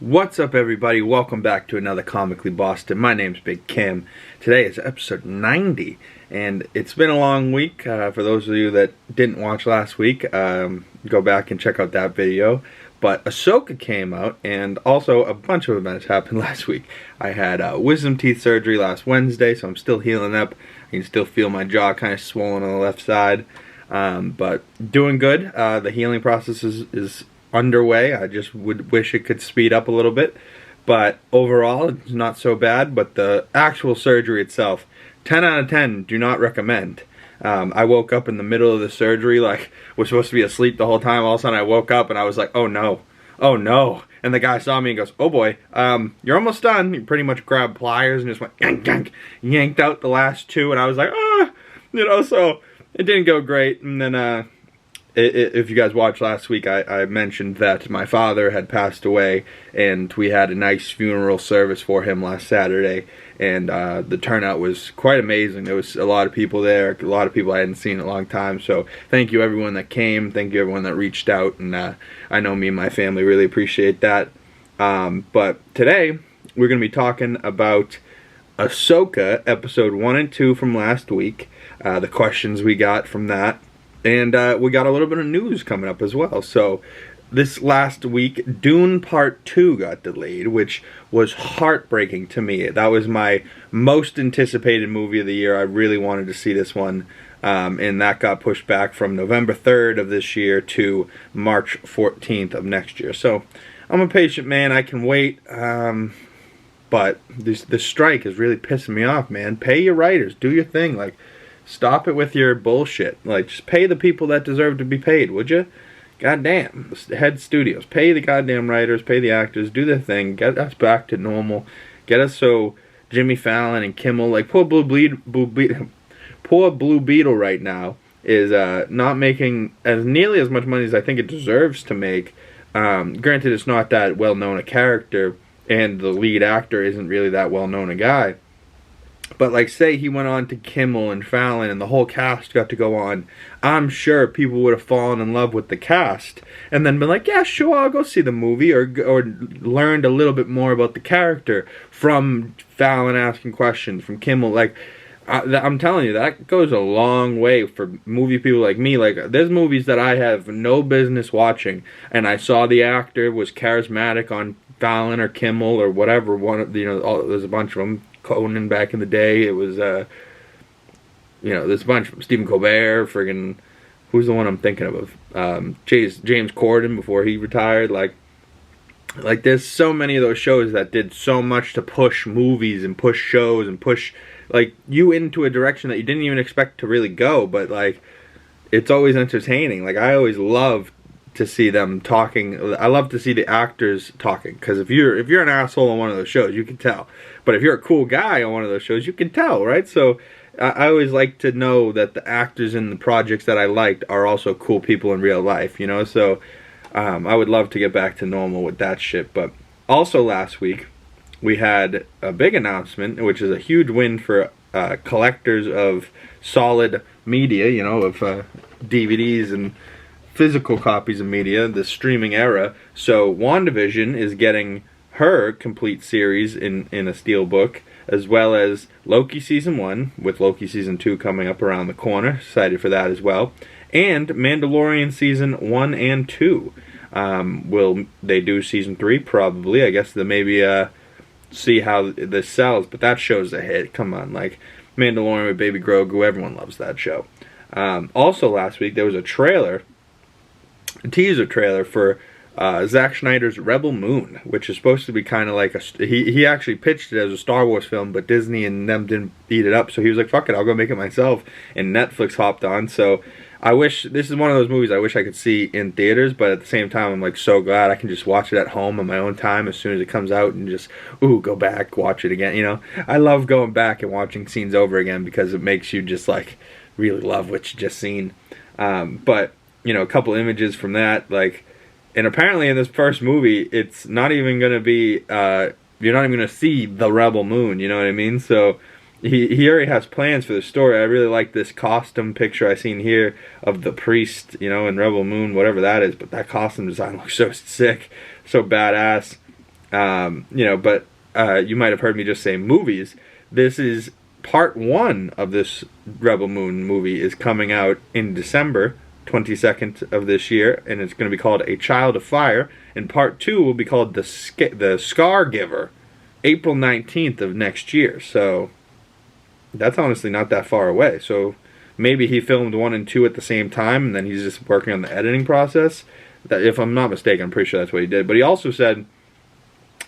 What's up, everybody? Welcome back to another Comically Boston. My name's Big Kim. Today is episode 90, and it's been a long week. For those of you that didn't watch last week, go back and check out that video. But Ashoka came out, and also a bunch of events happened last week. I had wisdom teeth surgery last Wednesday, so I'm still healing up. I can still feel my jaw kind of swollen on the left side, but doing good. The healing process is underway. I just would wish it could speed up a little bit, but overall it's not so bad. But the actual surgery itself, 10 out of 10, do not recommend. I woke up in the middle of the surgery, like was supposed to be asleep the whole time. All of a sudden I woke up and I was like, oh no, and the guy saw me and goes, oh boy, you're almost done. He pretty much grabbed pliers and just went yank, yank, yanked out the last two, and I was like, so it didn't go great. And then if you guys watched last week, I mentioned that my father had passed away, and we had a nice funeral service for him last Saturday, and the turnout was quite amazing. There was a lot of people there, a lot of people I hadn't seen in a long time, so thank you everyone that came, thank you everyone that reached out, and I know me and my family really appreciate that. But today, we're going to be talking about Ashoka, episode 1 and 2 from last week, the questions we got from that. And we got a little bit of news coming up as well. So this last week, Dune Part 2 got delayed, which was heartbreaking to me. That was my most anticipated movie of the year. I really wanted to see this one. And that got pushed back from November 3rd of this year to March 14th of next year. So I'm a patient man. I can wait. But this strike is really pissing me off, man. Pay your writers. Do your thing. Like, stop it with your bullshit. Like, just pay the people that deserve to be paid, would you? Goddamn. Head studios. Pay the goddamn writers, pay the actors, do their thing, get us back to normal. Get us so Jimmy Fallon and Kimmel, like, poor Blue Beetle right now is not making as nearly as much money as I think it deserves to make. Granted, it's not that well-known a character, and the lead actor isn't really that well-known a guy. But, like, say he went on to Kimmel and Fallon and the whole cast got to go on, I'm sure people would have fallen in love with the cast and then been like, yeah, sure, I'll go see the movie, or learned a little bit more about the character from Fallon asking questions, from Kimmel. Like, I'm telling you, that goes a long way for movie people like me. Like, there's movies that I have no business watching, and I saw the actor was charismatic on Fallon or Kimmel or whatever, there's a bunch of them. Conan back in the day, it was there's a bunch of Stephen Colbert, friggin' who's the one I'm thinking of? James Corden before he retired. Like there's so many of those shows that did so much to push movies and push shows and push like you into a direction that you didn't even expect to really go, but like it's always entertaining. Like, I always love to see them talking. I love to see the actors talking, because if you're an asshole on one of those shows, you can tell. But if you're a cool guy on one of those shows, you can tell, right? So I always like to know that the actors in the projects that I liked are also cool people in real life, So I would love to get back to normal with that shit. But also last week, we had a big announcement, which is a huge win for collectors of solid media, of DVDs and physical copies of media, the streaming era. So WandaVision is getting her complete series in a steelbook, as well as Loki Season 1, with Loki Season 2 coming up around the corner. Excited for that as well. And Mandalorian Season 1 and 2. Will they do Season 3? Probably. I guess they maybe see how this sells, but that show's a hit. Come on, like Mandalorian with Baby Grogu, everyone loves that show. Also last week, there was a teaser trailer for Zack Snyder's Rebel Moon, which is supposed to be kind of like he actually pitched it as a Star Wars film, but Disney and them didn't eat it up, so he was like, fuck it, I'll go make it myself, and Netflix hopped on. So I wish, this is one of those movies I wish I could see in theaters, but at the same time I'm like so glad I can just watch it at home on my own time as soon as it comes out, and just go back, watch it again. I love going back and watching scenes over again, because it makes you just like really love what you just seen. But a couple images from that, like, and apparently in this first movie, it's not even going to be, you're not even going to see the Rebel Moon, you know what I mean? So he already has plans for the story. I really like this costume picture I seen here of the priest, in Rebel Moon, whatever that is, but that costume design looks so sick, so badass. But you might have heard me just say movies. This is part 1 of this Rebel Moon movie is coming out in December 22nd of this year, and it's going to be called A Child of Fire, and part 2 will be called The Scar Giver, April 19th of next year. So that's honestly not that far away. So maybe he filmed 1 and 2 at the same time, and then he's just working on the editing process. That, if I'm not mistaken, I'm pretty sure that's what he did. But he also said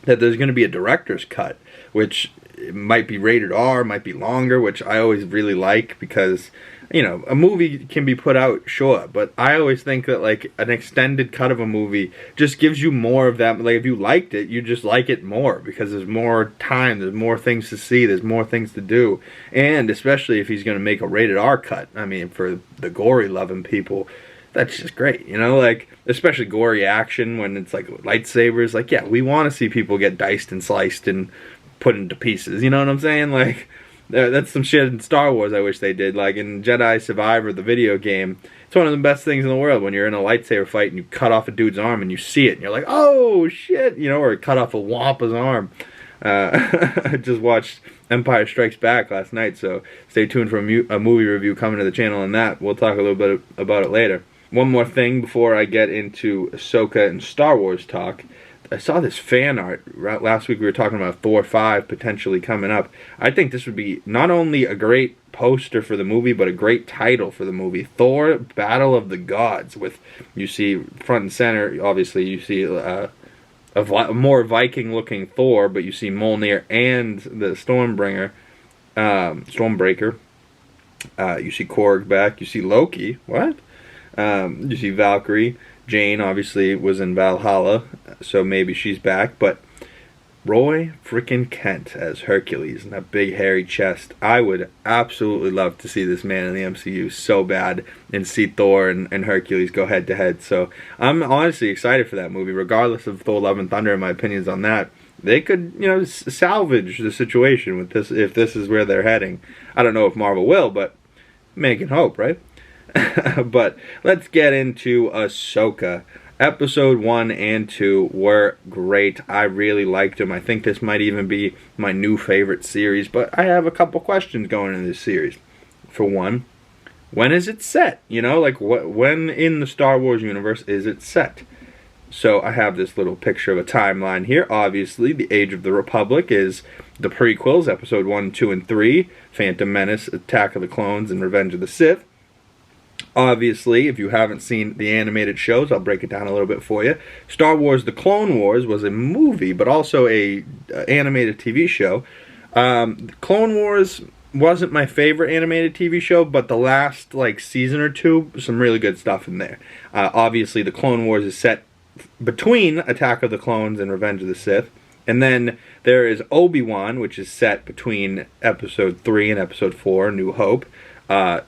that there's going to be a director's cut, which might be rated R, might be longer, which I always really like, because a movie can be put out short, but I always think that like an extended cut of a movie just gives you more of that. Like if you liked it, you just like it more because there's more time, there's more things to see, there's more things to do, and especially if he's going to make a rated R cut. I mean, for the gory loving people, that's just great, like especially gory action when it's like lightsabers. Like, yeah, we want to see people get diced and sliced and put into pieces. You know what I'm saying? Like, that's some shit in Star Wars I wish they did. Like in Jedi Survivor, the video game, it's one of the best things in the world when you're in a lightsaber fight and you cut off a dude's arm and you see it and you're like, oh shit, or cut off a Wampa's arm. I just watched Empire Strikes Back last night, so stay tuned for a movie review coming to the channel on that. We'll talk a little bit about it later. One more thing before I get into Ahsoka and Star Wars talk. I saw this fan art. Last week we were talking about Thor 5 potentially coming up. I think this would be not only a great poster for the movie, but a great title for the movie. Thor, Battle of the Gods. With, you see front and center, obviously you see a more Viking-looking Thor, but you see Mjolnir and the Stormbreaker. You see Korg back. You see Loki. What? You see Valkyrie. Jane obviously was in Valhalla, so maybe she's back. But Roy frickin' Kent as Hercules and that big hairy chest. I would absolutely love to see this man in the MCU so bad and see Thor and Hercules go head to head. So I'm honestly excited for that movie, regardless of Thor: Love and Thunder and my opinions on that. They could, salvage the situation with this if this is where they're heading. I don't know if Marvel will, but man can hope, right? But let's get into Ahsoka. Episode 1 and 2 were great. I really liked them. I think this might even be my new favorite series, but I have a couple questions going into this series. For one, when is it set? When in the Star Wars universe is it set? So I have this little picture of a timeline here. Obviously, the Age of the Republic is the prequels, Episode 1, 2, and 3, Phantom Menace, Attack of the Clones, and Revenge of the Sith. Obviously, if you haven't seen the animated shows, I'll break it down a little bit for you. Star Wars: The Clone Wars was a movie, but also a animated TV show. Clone Wars wasn't my favorite animated TV show, but the last season or two, some really good stuff in there. Obviously, The Clone Wars is set between Attack of the Clones and Revenge of the Sith. And then there is Obi-Wan, which is set between Episode 3 and Episode 4, New Hope.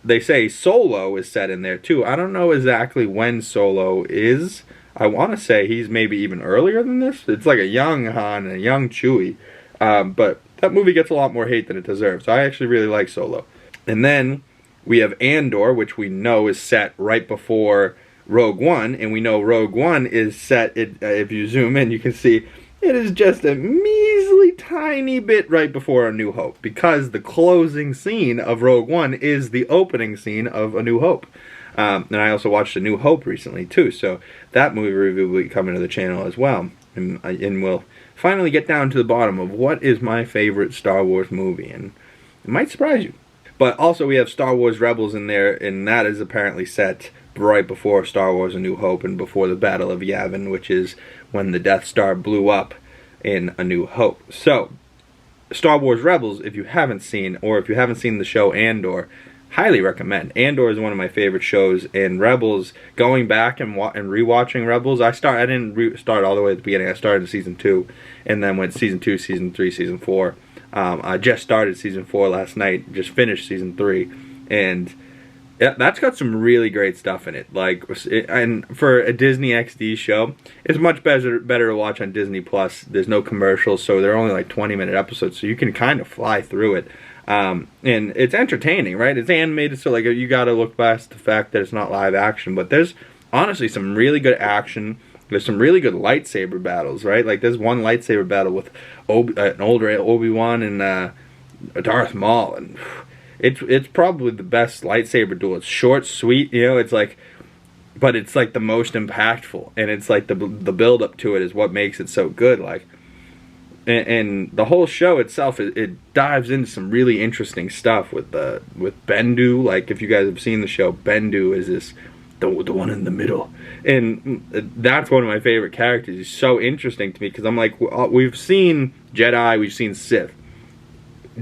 They say Solo is set in there too. I don't know exactly when Solo is. I want to say he's maybe even earlier than this. It's like a young Han and a young Chewie. But that movie gets a lot more hate than it deserves. So I actually really like Solo. And then we have Andor, which we know is set right before Rogue One. And we know Rogue One is set, if you zoom in, you can see it is just a measly tiny bit right before A New Hope, because the closing scene of Rogue One is the opening scene of A New Hope. And I also watched A New Hope recently too, so that movie review will be coming to the channel as well. And we'll finally get down to the bottom of what is my favorite Star Wars movie, and it might surprise you. But also we have Star Wars Rebels in there, and that is apparently set right before Star Wars A New Hope and before the Battle of Yavin, which is when the Death Star blew up in A New Hope. So, Star Wars Rebels, if you haven't seen, or if you haven't seen the show Andor, highly recommend. Andor is one of my favorite shows, and Rebels, going back and rewatching Rebels, I didn't start all the way at the beginning. I started in Season 2, and then went Season 2, Season 3, Season 4. I just started Season 4 last night, just finished Season 3, and yeah, that's got some really great stuff in it. And for a Disney XD show, it's much better to watch on Disney Plus. There's no commercials, so they're only 20-minute episodes, so you can kind of fly through it. And it's entertaining, right? It's animated, so you got to look past the fact that it's not live action. But there's honestly some really good action, there's some really good lightsaber battles, right? Like there's one lightsaber battle with an older Obi-Wan and Darth Maul, and it's probably the best lightsaber duel. It's short, sweet, you know. It's like, but it's like the most impactful, and it's like the build up to it is what makes it so good. Like, and the whole show itself, it dives into some really interesting stuff with Bendu. Like, if you guys have seen the show, Bendu is the one in the middle, and that's one of my favorite characters. He's so interesting to me because I'm like, we've seen Jedi, we've seen Sith.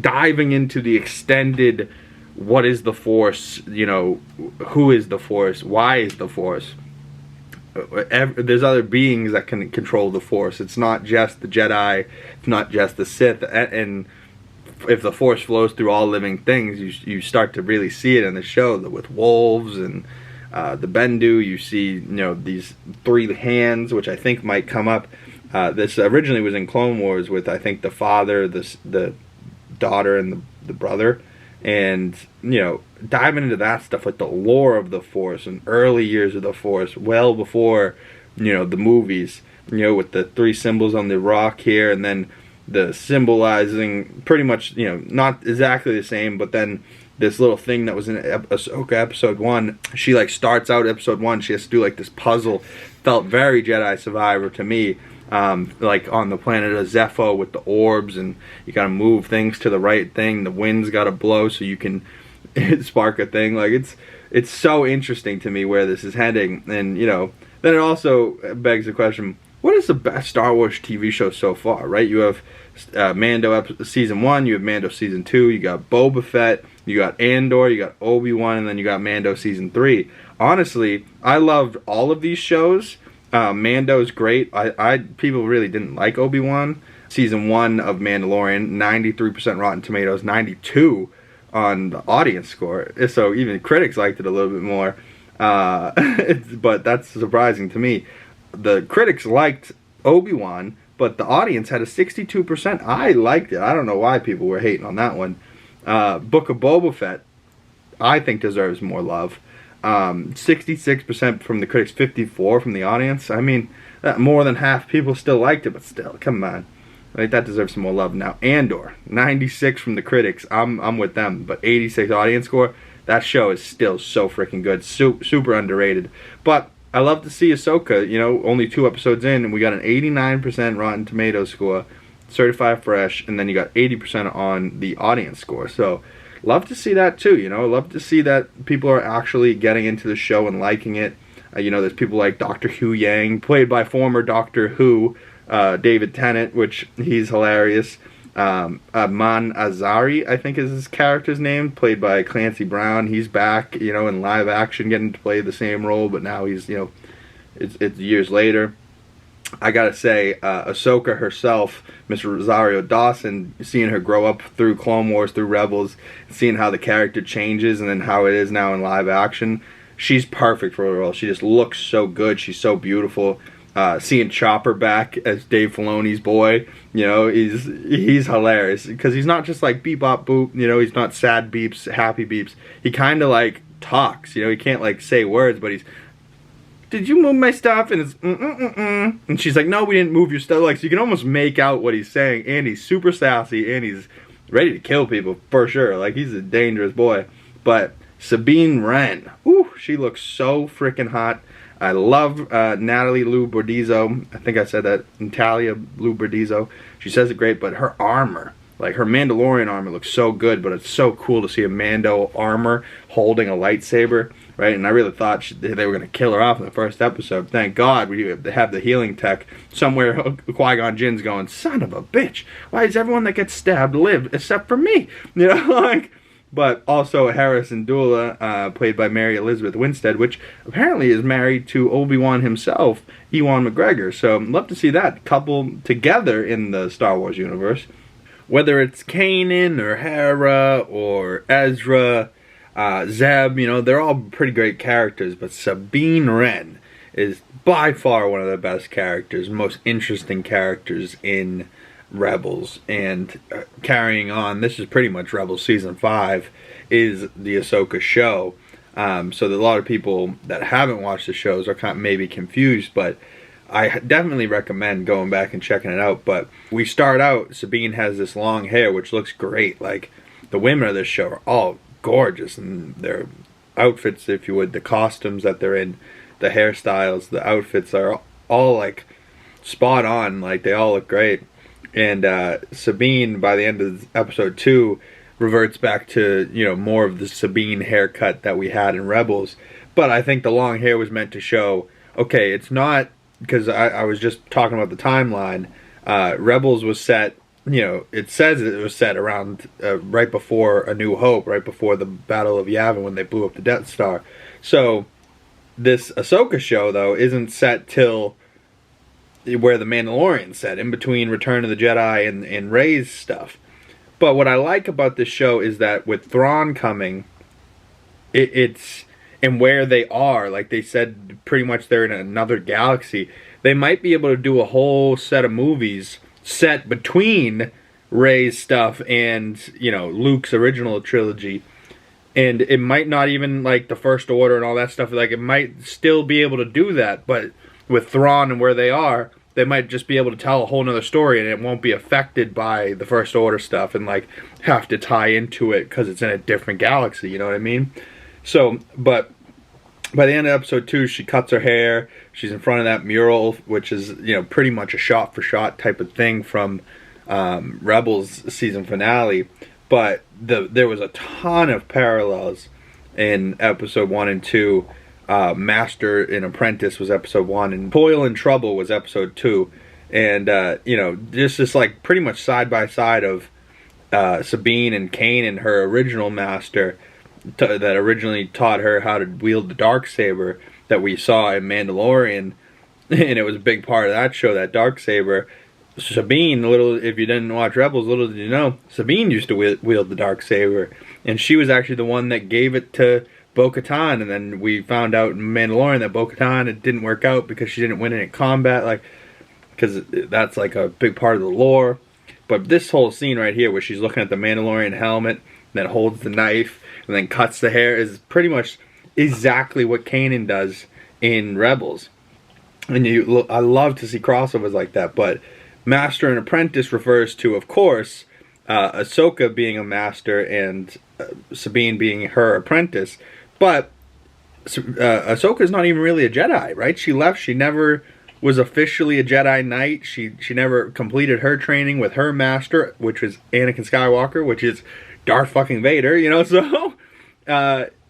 Diving into the extended, what is the Force, you know, who is the Force, why is the Force, there's other beings that can control the Force. It's not just the Jedi, it's not just the Sith, and if the Force flows through all living things, you start to really see it in the show with wolves and the Bendu. You see, you know, these 3 hands, which I think might come up. This originally was in Clone Wars with, I think, the father, the daughter, and the brother, and, you know, diving into that stuff, like the lore of the Force and early years of the Force, well before, you know, the movies, you know, with the 3 symbols on the rock here, and then the symbolizing pretty much, you know, not exactly the same, but then this little thing that was in Ashoka episode 1, she like starts out episode 1, she has to do like this puzzle. Felt very Jedi Survivor to me. Like on the planet of Zepho with the orbs, and you gotta move things to the right thing, the wind's gotta blow so you can spark a thing. Like, it's so interesting to me where this is heading. And, you know, then it also begs the question, what is the best Star Wars TV show so far, right? You have Mando season 1, you have Mando season 2, you got Boba Fett, you got Andor, you got Obi-Wan, and then you got Mando season 3. Honestly, I loved all of these shows. Mando's great. People really didn't like Obi-Wan. Season 1 of Mandalorian, 93% Rotten Tomatoes, 92 on the audience score. So even critics liked it a little bit more. But that's surprising to me. The critics liked Obi-Wan, but the audience had a 62%. I liked it. I don't know why people were hating on that one. Book of Boba Fett, I think, deserves more love. 66% from the critics, 54% from the audience. I mean, more than half people still liked it, but still, come on, right? That deserves some more love. Now, Andor, 96 from the critics. I'm with them, but 86 audience score. That show is still so freaking good, super underrated. But I love to see Ahsoka. You know, only 2 episodes in, and we got an 89% Rotten Tomatoes score, certified fresh, and then you got 80% on the audience score. So, love to see that too, you know. Love to see that people are actually getting into the show and liking it. You know, there's people like Dr. Hu Yang, played by former Doctor Who, David Tennant, which he's hilarious. Man Azari, I think is his character's name, played by Clancy Brown. He's back, you know, in live action, getting to play the same role, but now he's, you know, it's years later. I gotta say, Ahsoka herself, Miss Rosario Dawson, seeing her grow up through Clone Wars, through Rebels, seeing how the character changes and then how it is now in live action, she's perfect for the role. She just looks so good. She's so beautiful. Seeing Chopper back as Dave Filoni's boy, you know, he's hilarious because he's not just like beep bop boop, you know, he's not sad beeps, happy beeps. He kind of like talks, you know, he can't like say words, but he's, did you move my stuff? And it's and she's like, no, we didn't move your stuff. Like, so you can almost make out what he's saying, and he's super sassy, and he's ready to kill people for sure. Like, he's a dangerous boy. But Sabine Wren, ooh, she looks so freaking hot. I love Natalie Lou Bordizzo. I think I said that. Natalia Lou Bordizzo. She says it great, but her armor, like her Mandalorian armor, looks so good. But it's so cool to see a Mando armor holding a lightsaber. Right, and I really thought they were going to kill her off in the first episode. Thank God we have the healing tech. Somewhere Qui-Gon Jinn's going, son of a bitch, why does everyone that gets stabbed live except for me? You know, like, but also Harrison Dula, played by Mary Elizabeth Winstead, which apparently is married to Obi-Wan himself, Ewan McGregor. So I'd love to see that couple together in the Star Wars universe. Whether it's Kanan or Hera or Ezra, Zeb, you know, they're all pretty great characters, but Sabine Wren is by far one of the best characters, most interesting characters in Rebels. And carrying on, this is pretty much Rebels Season 5, is the Ahsoka show. So that a lot of people that haven't watched the shows are kind of maybe confused, but I definitely recommend going back and checking it out. But we start out, Sabine has this long hair, which looks great. Like, the women of this show are all gorgeous, and their outfits, if you would, the costumes that they're in, the hairstyles, the outfits are all like spot on. Like, they all look great. And Sabine, by the end of episode 2, reverts back to, you know, more of the Sabine haircut that we had in Rebels. But I think the long hair was meant to show, okay, it's not, because I was just talking about the timeline. Rebels was set, you know, it says it was set around right before A New Hope, right before the Battle of Yavin, when they blew up the Death Star. So this Ahsoka show, though, isn't set till where the Mandalorian's set, in between Return of the Jedi and Rey's stuff. But what I like about this show is that with Thrawn coming, it's, and where they are, like they said, pretty much they're in another galaxy. They might be able to do a whole set of movies set between Rey's stuff and, you know, Luke's original trilogy. And it might not even, like, the First Order and all that stuff, like, it might still be able to do that, but with Thrawn and where they are, they might just be able to tell a whole nother story, and it won't be affected by the First Order stuff and, like, have to tie into it because it's in a different galaxy, you know what I mean? So, but by the end of episode 2, she cuts her hair, she's in front of that mural, which is, you know, pretty much a shot-for-shot type of thing from Rebels season finale. But there was a ton of parallels in episode 1 and 2. Master and Apprentice was episode 1, and Toil and Trouble was episode 2. And, you know, just like pretty much side by side of Sabine and Kanan, her original master, that originally taught her how to wield the Darksaber that we saw in Mandalorian. And it was a big part of that show, that Darksaber. Sabine, if you didn't watch Rebels, little did you know, Sabine used to wield the Darksaber, and she was actually the one that gave it to Bo-Katan. And then we found out in Mandalorian that Bo-Katan, it didn't work out because she didn't win it in combat, like, because that's like a big part of the lore. But this whole scene right here, where she's looking at the Mandalorian helmet, then holds the knife, and then cuts the hair, is pretty much exactly what Kanan does in Rebels. And I love to see crossovers like that. But Master and Apprentice refers to, of course, Ahsoka being a master and Sabine being her apprentice. But Ahsoka is not even really a Jedi, right? She left. She never was officially a Jedi Knight. She never completed her training with her master, which was Anakin Skywalker, which is Darth fucking Vader, you know? So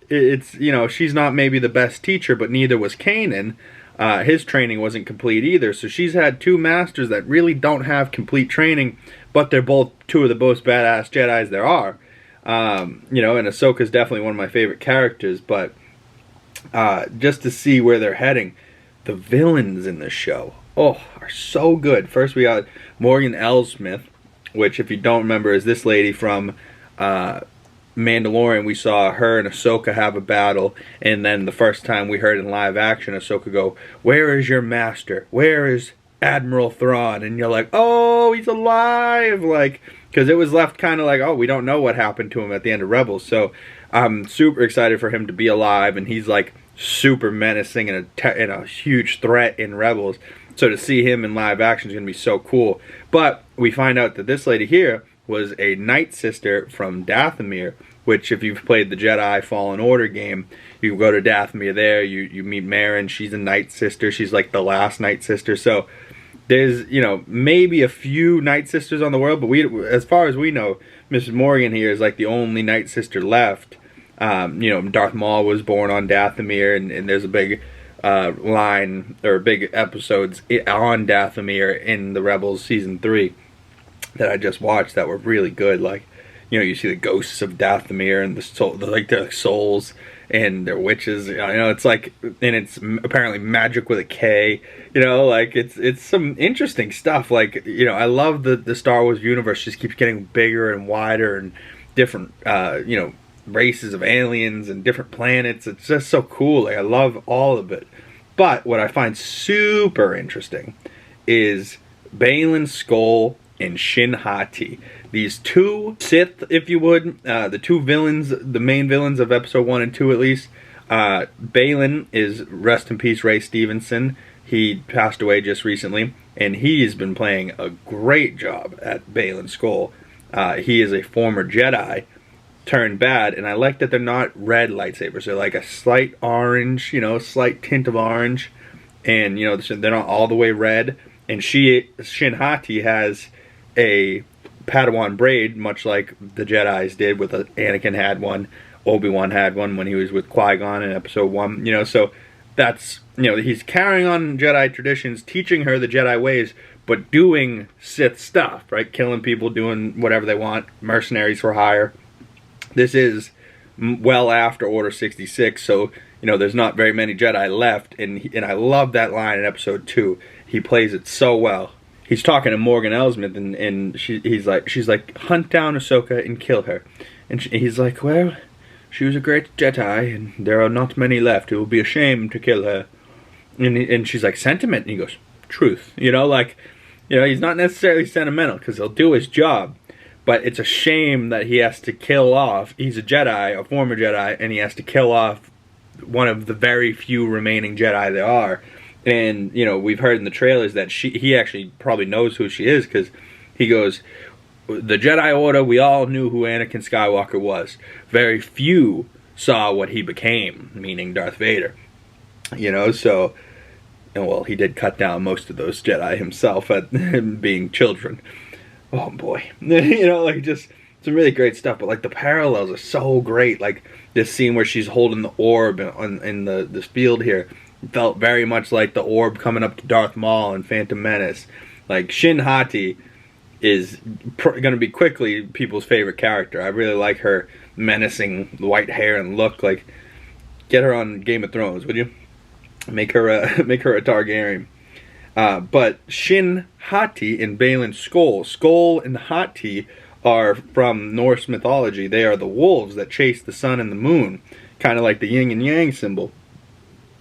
it's, you know, she's not maybe the best teacher, but neither was Kanan. His training wasn't complete either. So she's had two masters that really don't have complete training, but they're both two of the most badass Jedis there are. You know, and Ahsoka's definitely one of my favorite characters, but just to see where they're heading, the villains in this show, are so good. First we got Morgan Elsmith, which, if you don't remember, is this lady from Mandalorian. We saw her and Ahsoka have a battle, and then the first time we heard in live action Ahsoka go, "Where is your master? Where is Admiral Thrawn?" And you're like, oh, he's alive, like, because it was left kind of like, oh, we don't know what happened to him at the end of Rebels. So I'm super excited for him to be alive, and he's like super menacing and a huge threat in Rebels. So to see him in live action is going to be so cool. But we find out that this lady here was a Night Sister from Dathomir, which, if you've played the Jedi Fallen Order game, you go to Dathomir there, you meet Merrin, she's a Night Sister, she's like the last Night Sister. So there's, you know, maybe a few Night Sisters on the world, but as far as we know, Mrs. Morgan here is like the only Night Sister left. You know, Darth Maul was born on Dathomir, and there's a big line, or big episodes on Dathomir in the Rebels Season 3 that I just watched that were really good. Like, you know, you see the ghosts of Dathomir and their souls and their witches. You know, it's like, and it's apparently magic with a K. You know, like it's some interesting stuff. Like, you know, I love the Star Wars universe just keeps getting bigger and wider, and different you know, races of aliens and different planets. It's just so cool. Like, I love all of it. But what I find super interesting is Baylan Skoll and Shin Hati. These two Sith, if you would, the two villains, the main villains of episode 1 and 2 at least. Baylan is, rest in peace, Ray Stevenson. He passed away just recently, and he's been playing a great job at Baylan Skoll. He is a former Jedi turned bad, and I like that they're not red lightsabers. They're like a slight orange, you know, slight tint of orange, and you know they're not all the way red. And Shin Hati has a Padawan braid, much like the Jedis did. With Anakin had one, Obi-Wan had one when he was with Qui-Gon in Episode 1. You know, so that's, you know, he's carrying on Jedi traditions, teaching her the Jedi ways, but doing Sith stuff, right? Killing people, doing whatever they want, mercenaries for hire. This is well after Order 66, so, you know, there's not very many Jedi left, and I love that line in Episode 2. He plays it so well. He's talking to Morgan Elsbeth, and she's like, hunt down Ahsoka and kill her. And he's like, well, she was a great Jedi, and there are not many left. It will be a shame to kill her. And she's like, sentiment? And he goes, truth. You know, like, you know, he's not necessarily sentimental, because he'll do his job. But it's a shame that he has to kill off, he's a Jedi, a former Jedi, and he has to kill off one of the very few remaining Jedi there are. And, you know, we've heard in the trailers that he actually probably knows who she is, because he goes, the Jedi Order, we all knew who Anakin Skywalker was. Very few saw what he became, meaning Darth Vader. You know, so, and well, he did cut down most of those Jedi himself at being children. Oh boy. You know, like, just some really great stuff, but like the parallels are so great. Like this scene where she's holding the orb in this field here felt very much like the orb coming up to Darth Maul and Phantom Menace. Like, Shin Hati is going to be quickly people's favorite character. I really like her menacing white hair and look. Like, get her on Game of Thrones, would you? Make her a Targaryen. But Shin Hati and Baylan Skoll. Skoll and Hati are from Norse mythology. They are the wolves that chase the sun and the moon. Kind of like the yin and yang symbol.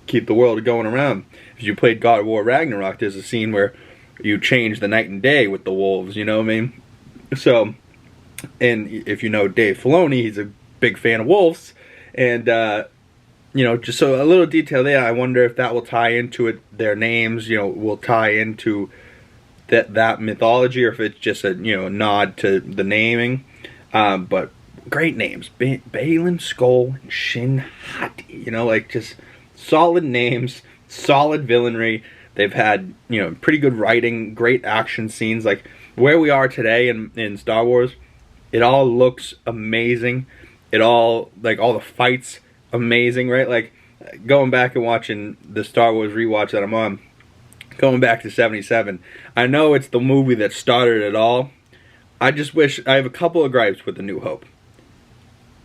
Keep the world going around. If you played God of War Ragnarok, there's a scene where you change the night and day with the wolves, you know what I mean? So, and if you know Dave Filoni, he's a big fan of wolves. And, you know, just so a little detail there, I wonder if that will tie into it, their names, you know, will tie into that mythology, or if it's just a, you know, nod to the naming. But great names. Baylan Skoll and Shin Hati, you know, like just solid names, solid villainry. They've had, you know, pretty good writing, great action scenes. Like, where we are today in Star Wars, it all looks amazing. It all, like, all the fights, amazing, right? Like, going back and watching the Star Wars rewatch that I'm on, going back to 77, I know it's the movie that started it all. I just wish, I have a couple of gripes with A New Hope.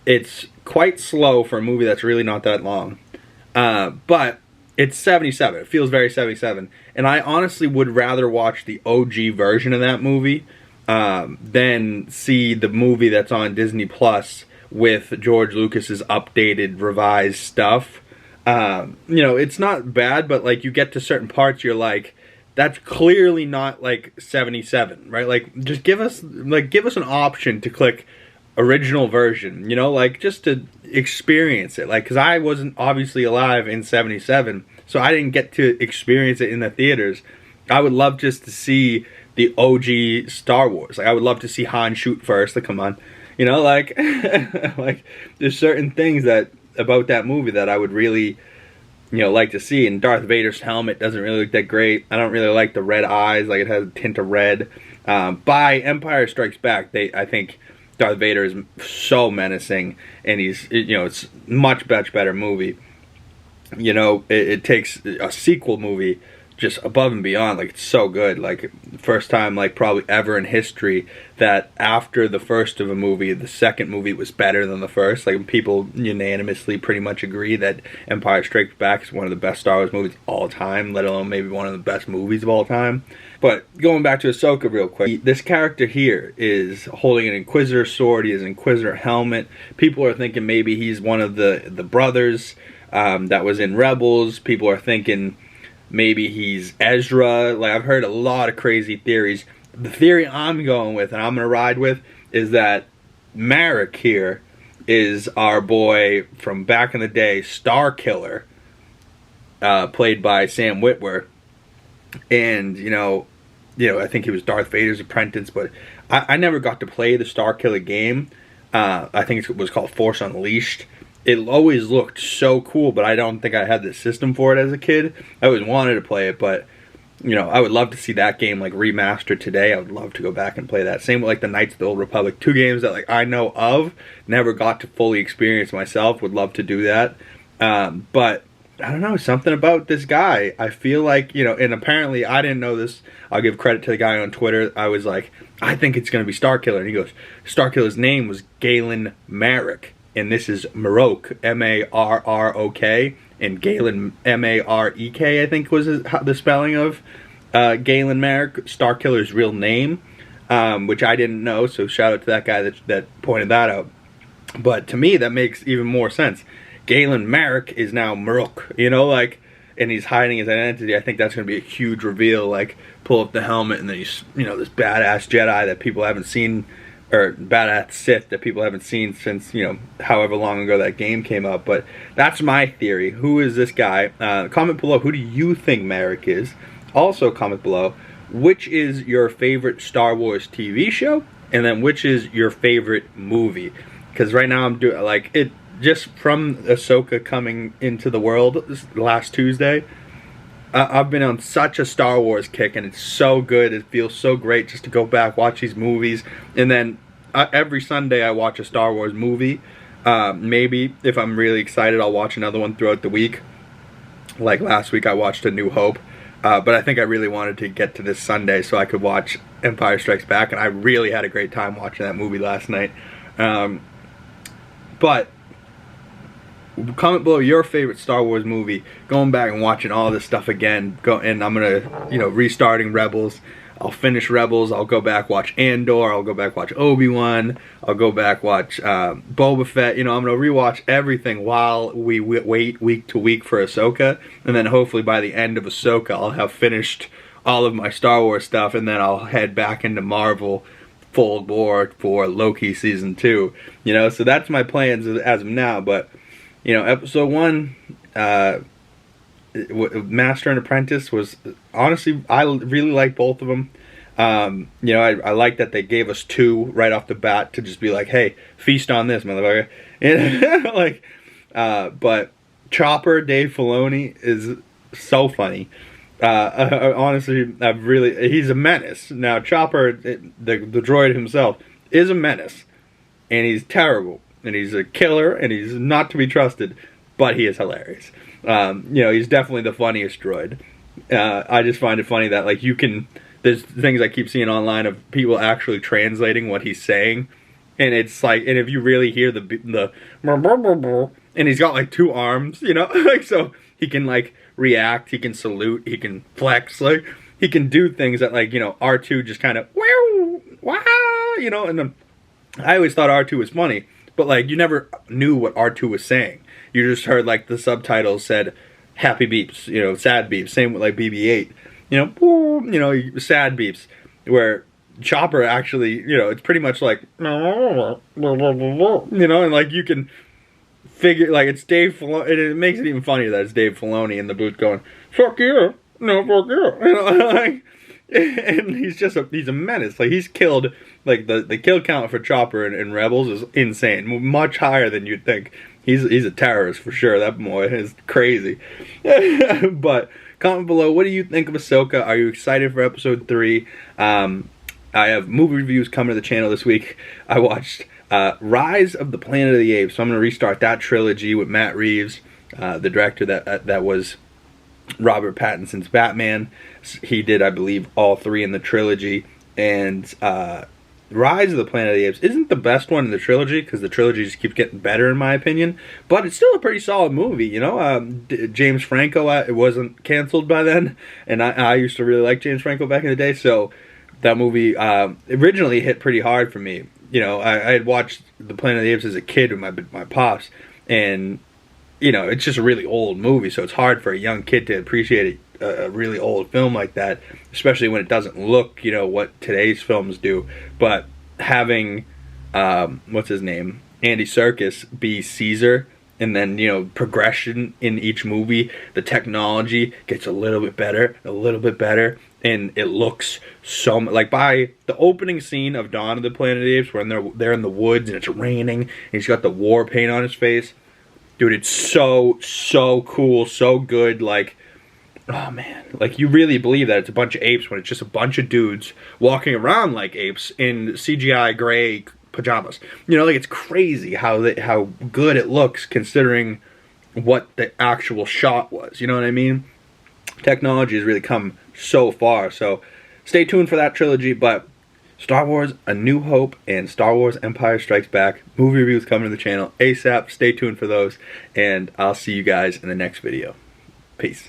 It's quite slow for a movie that's really not that long. But it's 77. It feels very 77. And I honestly would rather watch the OG version of that movie than see the movie that's on Disney Plus with George Lucas's updated, revised stuff. You know, it's not bad, but like you get to certain parts, you're like, that's clearly not like 77, right? Like, just give us an option to click original version, you know, like just to experience it. Like, because I wasn't obviously alive in 77, so I didn't get to experience it in the theaters. I would love just to see the OG Star Wars. Like, I would love to see Han shoot first. Like, come on, you know, like, like there's certain things that about that movie that I would really, you know, like to see. And Darth Vader's helmet doesn't really look that great. I don't really like the red eyes. Like, it has a tint of red. By Empire Strikes Back, I think Darth Vader is so menacing, and he's, you know, it's much better movie. You know, it takes a sequel movie just above and beyond. Like, it's so good. Like, first time, like, probably ever in history that after the first of a movie, the second movie was better than the first. Like, people unanimously pretty much agree that Empire Strikes Back is one of the best Star Wars movies of all time, let alone maybe one of the best movies of all time. But going back to Ahsoka real quick, this character here is holding an Inquisitor sword. He has an Inquisitor helmet. People are thinking maybe he's one of the brothers that was in Rebels. People are thinking maybe he's Ezra. Like, I've heard a lot of crazy theories. The theory I'm going with, and I'm going to ride with, is that Marek here is our boy from back in the day, Star Killer, played by Sam Witwer. and I think he was Darth Vader's apprentice, but I never got to play the Starkiller game. I think it was called Force Unleashed. It always looked so cool, but I don't think I had the system for it as a kid. I always wanted to play it, but I would love to see that game like remastered today. I would love to go back and play that. Same with like the Knights of the Old Republic, 2 games that like I know of, never got to fully experience myself. Would love to do that, but I don't know, something about this guy. I feel like, and apparently I didn't know this. I'll give credit to the guy on Twitter. I was like, I think it's going to be Starkiller. And he goes, Starkiller's name was Galen Marek. And this is Marok, M-A-R-R-O-K. And Galen, M-A-R-E-K, I think was the spelling of Galen Marek, Starkiller's real name, which I didn't know. So shout out to that guy that pointed that out. But to me, that makes even more sense. Galen Marek is now Marok, and he's hiding his identity. I think that's going to be a huge reveal, like pull up the helmet and then he's, this badass Jedi that people haven't seen, or badass Sith that people haven't seen since, however long ago that game came out. But that's my theory. Who is this guy? Comment below, who do you think Marek is? Also comment below, which is your favorite Star Wars TV show? And then which is your favorite movie? Because right now I'm doing, like, it, just from Ashoka coming into the world last Tuesday, I've been on such a Star Wars kick, and it's so good. It feels so great just to go back, watch these movies, and then every Sunday I watch a Star Wars movie. Maybe if I'm really excited, I'll watch another one throughout the week. Like last week, I watched A New Hope, but I think I really wanted to get to this Sunday so I could watch Empire Strikes Back, and I really had a great time watching that movie last night. But comment below your favorite Star Wars movie. Going back and watching all this stuff again. And I'm gonna, restarting Rebels. I'll finish Rebels. I'll go back watch Andor. I'll go back watch Obi-Wan. I'll go back watch Boba Fett. I'm gonna rewatch everything while we wait week to week for Ahsoka. And then hopefully by the end of Ahsoka, I'll have finished all of my Star Wars stuff, and then I'll head back into Marvel full bore for Loki season 2. So that's my plans as of now. But episode 1, Master and Apprentice, was honestly, I really like both of them. I like that they gave us 2 right off the bat to just be like, hey, feast on this, motherfucker. And but Chopper, Dave Filoni, is so funny. Honestly, he's a menace. Now, Chopper, the droid himself, is a menace, and he's terrible. And he's a killer, and he's not to be trusted, but he is hilarious. He's definitely the funniest droid. I just find it funny that, like, there's things I keep seeing online of people actually translating what he's saying, and it's like, and if you really hear the and he's got like 2 arms, like, so he can like react, he can salute, he can flex, like he can do things that, like, R2 just kind of wow, and then I always thought R2 was funny. But, like, you never knew what R2 was saying. You just heard, like, the subtitles said happy beeps, sad beeps. Same with, like, BB-8. Sad beeps. Where Chopper actually, it's pretty much like, and, like, you can figure, like, it's Dave Filoni. And it makes it even funnier that it's Dave Filoni in the booth going, fuck you. No, fuck you. Like, and he's a menace. Like, he's killed, like, the kill count for Chopper in Rebels is insane, much higher than you'd think. He's a terrorist for sure. That boy is crazy. But comment below, what do you think of Ahsoka? Are you excited for episode 3? I have movie reviews coming to the channel this week. I watched Rise of the Planet of the Apes, so I'm going to restart that trilogy with Matt Reeves, the director that was Robert Pattinson's Batman. He did, I believe, all 3 in the trilogy. And Rise of the Planet of the Apes isn't the best one in the trilogy, because the trilogy just keeps getting better in my opinion. But it's still a pretty solid movie, James Franco, it wasn't canceled by then. And I used to really like James Franco back in the day. So that movie originally hit pretty hard for me. I had watched The Planet of the Apes as a kid with my pops. And it's just a really old movie, so it's hard for a young kid to appreciate a really old film like that, especially when it doesn't look, what today's films do. But having, what's his name, Andy Serkis be Caesar and then, you know, progression in each movie. The technology gets a little bit better, and it looks so like by the opening scene of Dawn of the Planet of the Apes, when they're in the woods and it's raining, and he's got the war paint on his face. Dude, it's so cool, so good. Like, oh man, like you really believe that it's a bunch of apes when it's just a bunch of dudes walking around like apes in CGI gray pajamas. You know, like it's crazy how good it looks considering what the actual shot was. You know what I mean? Technology has really come so far. So stay tuned for that trilogy. But Star Wars A New Hope and Star Wars Empire Strikes Back movie reviews coming to the channel ASAP. Stay tuned for those, and I'll see you guys in the next video. Peace.